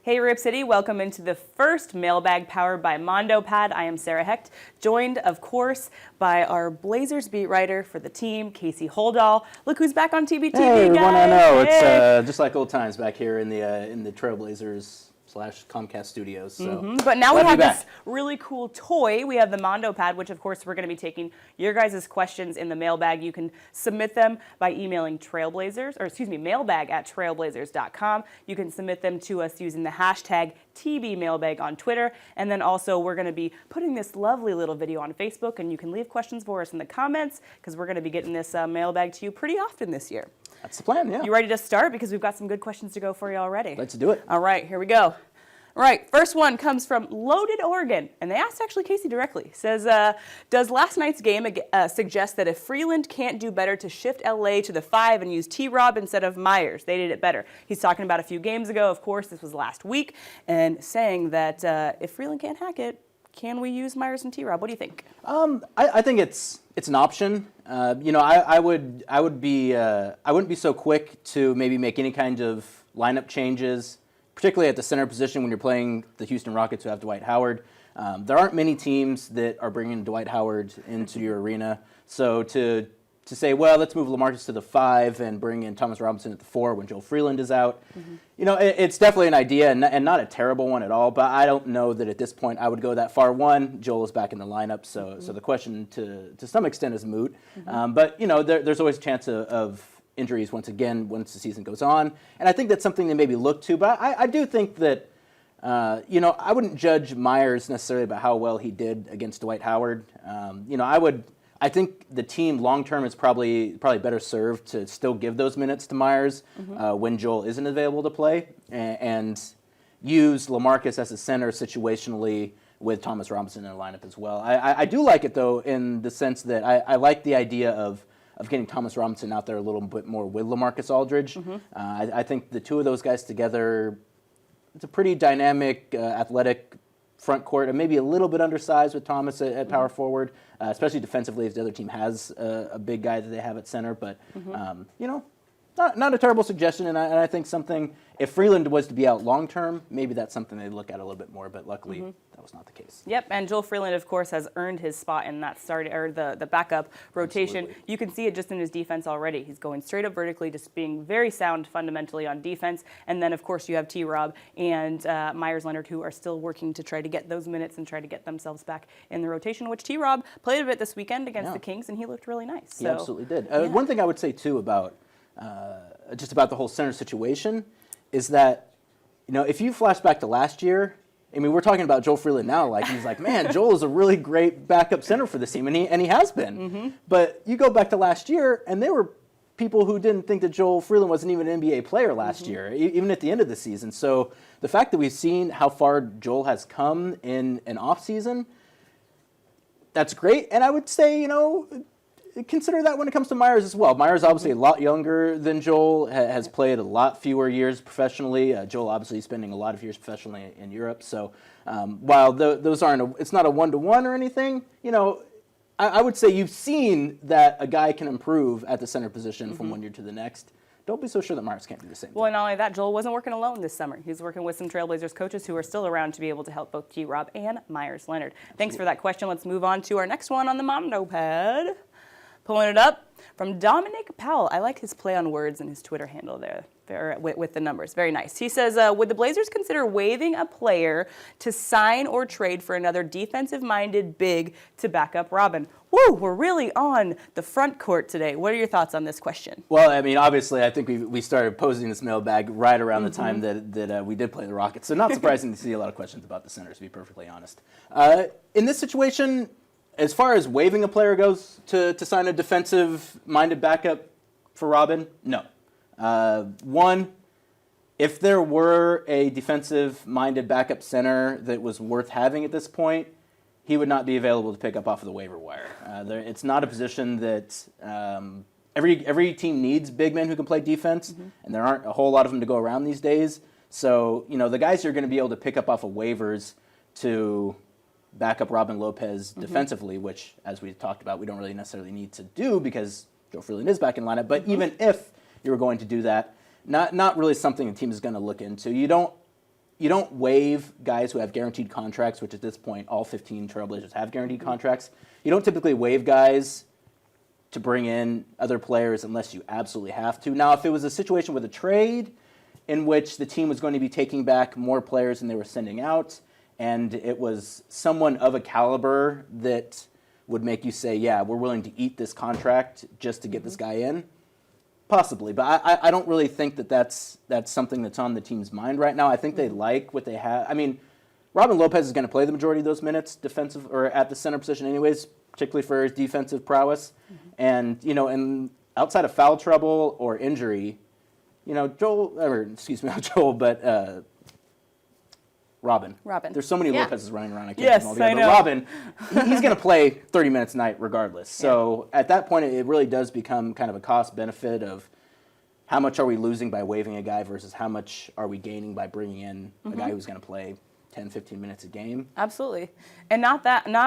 Hey Rip City, welcome into the first mailbag powered by Mondo Pad. I am Sarah Hecht, joined of course by our Blazers beat writer for the team, Casey Holdahl. Look who's back on TBTV, hey, guys. Everyone I know. Hey. It's just like old times back here in the Trailblazers / Comcast studios. So, But now we glad to have be back. this really cool toy. We have the Mondo Pad, which of course we're going to be taking your guys' questions in the mailbag. You can submit them by emailing mailbag@trailblazers.com. You can submit them to us using the hashtag TBMailbag on Twitter. And then also we're going to be putting this lovely little video on Facebook, and you can leave questions for us in the comments because we're going to be getting this mailbag to you pretty often this year. That's the plan, yeah. You ready to start? Because we've got some good questions to go for you already. Let's do it. All right, here we go. All right, first one comes from Loaded Oregon, and they asked actually Casey directly. Says, does last night's game suggest that if Freeland can't do better to shift LA to the 5 and use T-Rob instead of Myers, they did it better? He's talking about a few games ago, of course, this was last week, and saying that if Freeland can't hack it, can we use Myers and T-Rob? What do you think? I think it's an option. I wouldn't be so quick to maybe make any kind of lineup changes, particularly at the center position when you're playing the Houston Rockets who have Dwight Howard. There aren't many teams that are bringing Dwight Howard into your arena. So to say, well, let's move LaMarcus to the 5 and bring in Thomas Robinson at the 4 when Joel Freeland is out. It's definitely an idea and not a terrible one at all, but I don't know that at this point I would go that far. One, Joel is back in the lineup, so the question to some extent is moot. But there's always a chance of injuries once the season goes on. And I think that's something they maybe look to. But I do think that, I wouldn't judge Myers necessarily about how well he did against Dwight Howard. I think the team long-term is probably better served to still give those minutes to Myers when Joel isn't available to play and use LaMarcus as a center situationally with Thomas Robinson in the lineup as well. I do like it, though, in the sense that I like the idea of getting Thomas Robinson out there a little bit more with LaMarcus Aldridge. I think the two of those guys together, it's a pretty dynamic, athletic front court, and maybe a little bit undersized with Thomas at power forward, especially defensively if the other team has a big guy that they have at center. But, not a terrible suggestion, and I think something, if Freeland was to be out long-term, maybe that's something they'd look at a little bit more, but luckily that was not the case. Yep, and Joel Freeland, of course, has earned his spot in that the backup rotation. Absolutely. You can see it just in his defense already. He's going straight up vertically, just being very sound fundamentally on defense. And then, of course, you have T-Rob and Myers-Leonard, who are still working to try to get those minutes and try to get themselves back in the rotation, which T-Rob played a bit this weekend against the Kings, and he looked really nice. He absolutely did. One thing I would say, too, about just about the whole center situation is that, if you flash back to last year, I mean, we're talking about Joel Freeland now, like he's like, man, Joel is a really great backup center for this team, and he has been. But you go back to last year, and there were people who didn't think that Joel Freeland wasn't even an NBA player last year, even at the end of the season. So the fact that we've seen how far Joel has come in an off-season, that's great. And I would say, consider that when it comes to Myers as well. Myers obviously a lot younger than Joel, has played a lot fewer years professionally. Joel obviously spending a lot of years professionally in Europe. So while those aren't, it's not a one-to-one or anything, I would say you've seen that a guy can improve at the center position from one year to the next. Don't be so sure that Myers can't do the same thing. Well, not only that, Joel wasn't working alone this summer. He was working with some Trailblazers coaches who are still around to be able to help both T-Rob and Myers-Leonard. Thanks for that question. Let's move on to our next one on the Mondo Pad. Pulling it up from Dominic Powell. I like his play on words and his Twitter handle there with the numbers. Very nice. He says, would the Blazers consider waiving a player to sign or trade for another defensive-minded big to back up Robin? Woo, we're really on the front court today. What are your thoughts on this question? Well, I mean, obviously, I think we started posing this mailbag right around the time that we did play the Rockets. So not surprising to see a lot of questions about the centers, to be perfectly honest. In this situation, as far as waiving a player goes to sign a defensive-minded backup for Robin, no. One, if there were a defensive-minded backup center that was worth having at this point, he would not be available to pick up off of the waiver wire. It's not a position that every team needs big men who can play defense, and there aren't a whole lot of them to go around these days. So, the guys you're going to be able to pick up off of waivers to back up Robin Lopez defensively, which, as we talked about, we don't really necessarily need to do because Joe Freeland is back in lineup. But even if you were going to do that, not really something the team is going to look into. You don't you don't waive guys who have guaranteed contracts, which at this point all 15 Trailblazers have guaranteed contracts. You don't typically waive guys to bring in other players unless you absolutely have to. Now, if it was a situation with a trade in which the team was going to be taking back more players than they were sending out, and it was someone of a caliber that would make you say, yeah, we're willing to eat this contract just to get this guy in, possibly. But I don't really think that that's something that's on the team's mind right now. I think they like what they have. I mean, Robin Lopez is going to play the majority of those minutes defensive or at the center position anyways, particularly for his defensive prowess. And, and outside of foul trouble or injury, not Joel, but Robin. There's so many Lopez's running around. I can't yes, them all together. I know. Robin, he's going to play 30 minutes a night regardless. So at that point, it really does become kind of a cost benefit of how much are we losing by waiving a guy versus how much are we gaining by bringing in a guy who's going to play 10, 15 minutes a game. Absolutely. And not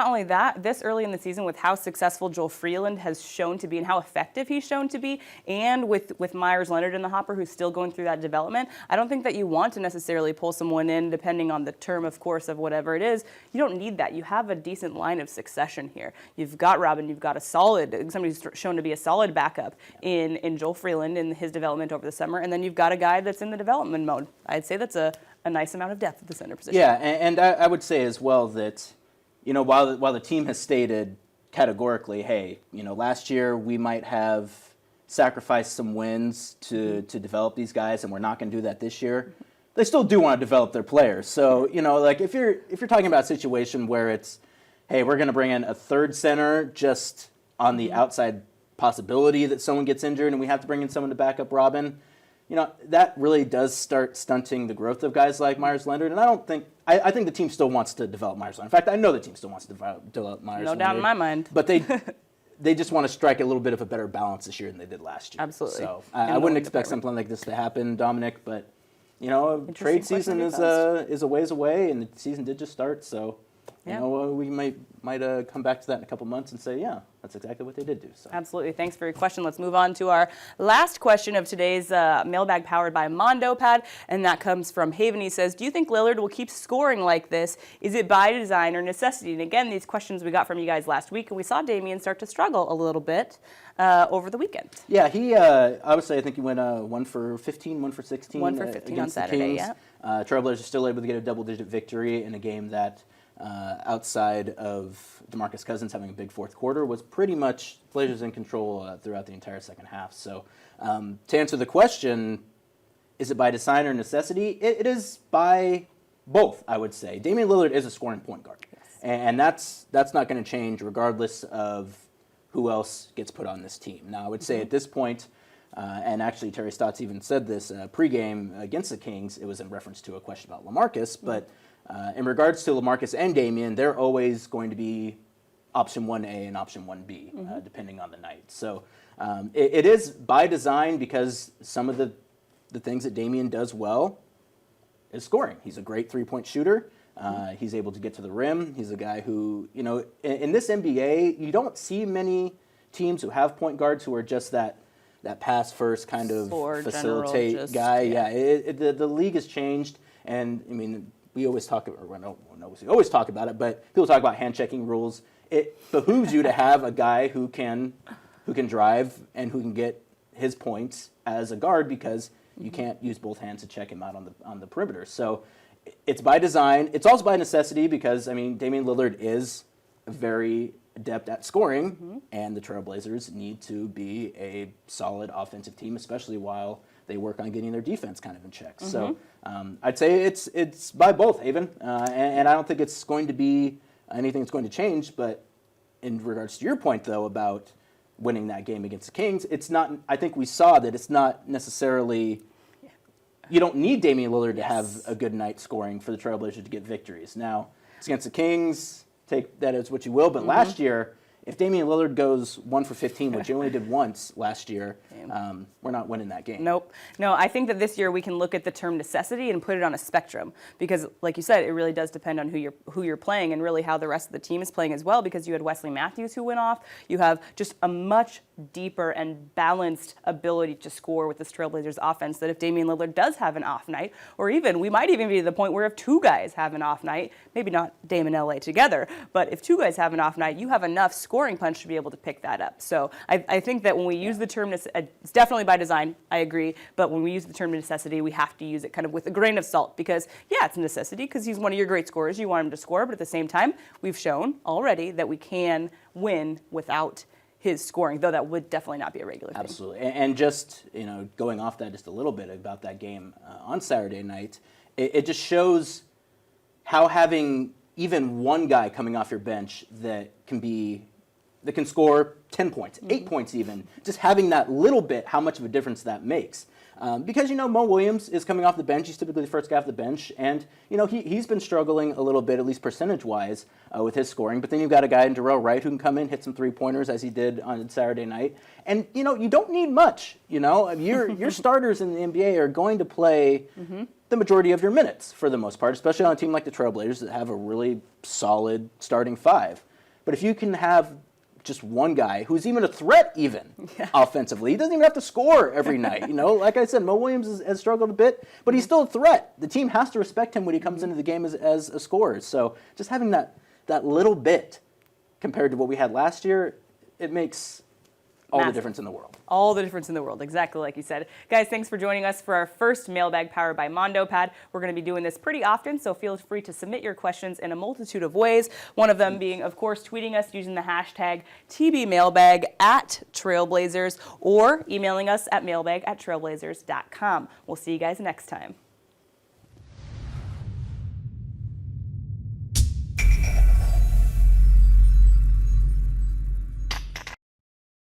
only that, this early in the season with how successful Joel Freeland has shown to be and how effective he's shown to be, and with Myers Leonard in the hopper who's still going through that development, I don't think that you want to necessarily pull someone in depending on the term, of course, of whatever it is. You don't need that. You have a decent line of succession here. You've got Robin, you've got somebody who's shown to be a solid backup in Joel Freeland in his development over the summer, and then you've got a guy that's in the development mode. I'd say that's a nice amount of depth at the center position. Yeah, and I would say as well that, while the team has stated categorically, hey, last year we might have sacrificed some wins to develop these guys, and we're not going to do that this year. They still do want to develop their players. So, like if you're talking about a situation where it's, hey, we're going to bring in a third center just on the outside possibility that someone gets injured and we have to bring in someone to back up Robin, that really does start stunting the growth of guys like Myers Leonard. And I think the team still wants to develop Myers Leonard. In fact, I know the team still wants to develop Myers Leonard. No doubt in my mind. But they just want to strike a little bit of a better balance this year than they did last year. Absolutely. So I wouldn't expect something like this to happen, Dominic. But, trade season is a ways away, and the season did just start. So, we might come back to that in a couple months and say, yeah, that's exactly what they did do. So. Absolutely. Thanks for your question. Let's move on to our last question of today's mailbag powered by MondoPad, and that comes from Haven. He says, do you think Lillard will keep scoring like this? Is it by design or necessity? And again, these questions we got from you guys last week, and we saw Damian start to struggle a little bit over the weekend. Yeah, he, I would say, I think he went 1 for 15, 1 for 16. 1 for 15 on Saturday, yeah. Trailblazers still able to get a double-digit victory in a game that, outside of DeMarcus Cousins having a big fourth quarter, was pretty much Blazers in control throughout the entire second half. So to answer the question, is it by design or necessity? It is by both, I would say. Damian Lillard is a scoring point guard. Yes. And that's not going to change regardless of who else gets put on this team. Now, I would say at this point, and actually Terry Stotts even said this pregame against the Kings, it was in reference to a question about LaMarcus, but in regards to LaMarcus and Damian, they're always going to be option 1A and option 1B, depending on the night. So it is by design because some of the things that Damian does well is scoring. He's a great three-point shooter. He's able to get to the rim. He's a guy who, in this NBA, you don't see many teams who have point guards who are just that pass-first kind of facilitate guy. Yeah, the league has changed, and, I mean, we always talk about it, but people talk about hand-checking rules. It behooves you to have a guy who can drive and who can get his points as a guard because you can't use both hands to check him out on the perimeter. So it's by design. It's also by necessity because, I mean, Damian Lillard is very adept at scoring, and the Trailblazers need to be a solid offensive team, especially while they work on getting their defense kind of in check. So I'd say it's by both, Haven, and I don't think it's going to be anything that's going to change. But in regards to your point, though, about winning that game against the Kings, it's not. I think we saw that it's not necessarily. You don't need Damian Lillard to have a good night scoring for the Trailblazers to get victories. Now, it's against the Kings. Take that as what you will. But last year, if Damian Lillard goes 1 for 15, which he only did once last year, we're not winning that game. Nope. No, I think that this year we can look at the term necessity and put it on a spectrum because, like you said, it really does depend on who you're playing and really how the rest of the team is playing as well because you had Wesley Matthews who went off. You have just a much deeper and balanced ability to score with this Trailblazers offense, that if Damian Lillard does have an off night, or even we might even be to the point where if two guys have an off night, maybe not Dame and LA together, but if two guys have an off night, you have enough scoring punch to be able to pick that up. So I think that when we use the term, it's definitely by design, I agree, but when we use the term necessity, we have to use it kind of with a grain of salt, because yeah, it's a necessity because he's one of your great scorers, you want him to score, but at the same time, we've shown already that we can win without his scoring, though that would definitely not be a regular thing. Absolutely. And just, going off that just a little bit about that game on Saturday night, it just shows how having even one guy coming off your bench that can score 10 points, 8 points even, just having that little bit, how much of a difference that makes. Because, Mo Williams is coming off the bench. He's typically the first guy off the bench. And, he's been struggling a little bit, at least percentage-wise, with his scoring. But then you've got a guy in Darrell Wright who can come in, hit some three-pointers, as he did on Saturday night. And, you don't need much, Your starters in the NBA are going to play the majority of your minutes, for the most part, especially on a team like the Trailblazers that have a really solid starting five. But if you can have just one guy who's even a threat offensively. He doesn't even have to score every night. Like I said, Mo Williams has struggled a bit, but he's still a threat. The team has to respect him when he comes into the game as a scorer. So just having that little bit compared to what we had last year, it makes all the difference in the world. All the difference in the world, exactly like you said. Guys, thanks for joining us for our first Mailbag powered by MondoPad. We're going to be doing this pretty often, so feel free to submit your questions in a multitude of ways. One of them being, of course, tweeting us using the hashtag TBMailbag at Trailblazers, or emailing us at mailbag@trailblazers.com. We'll see you guys next time.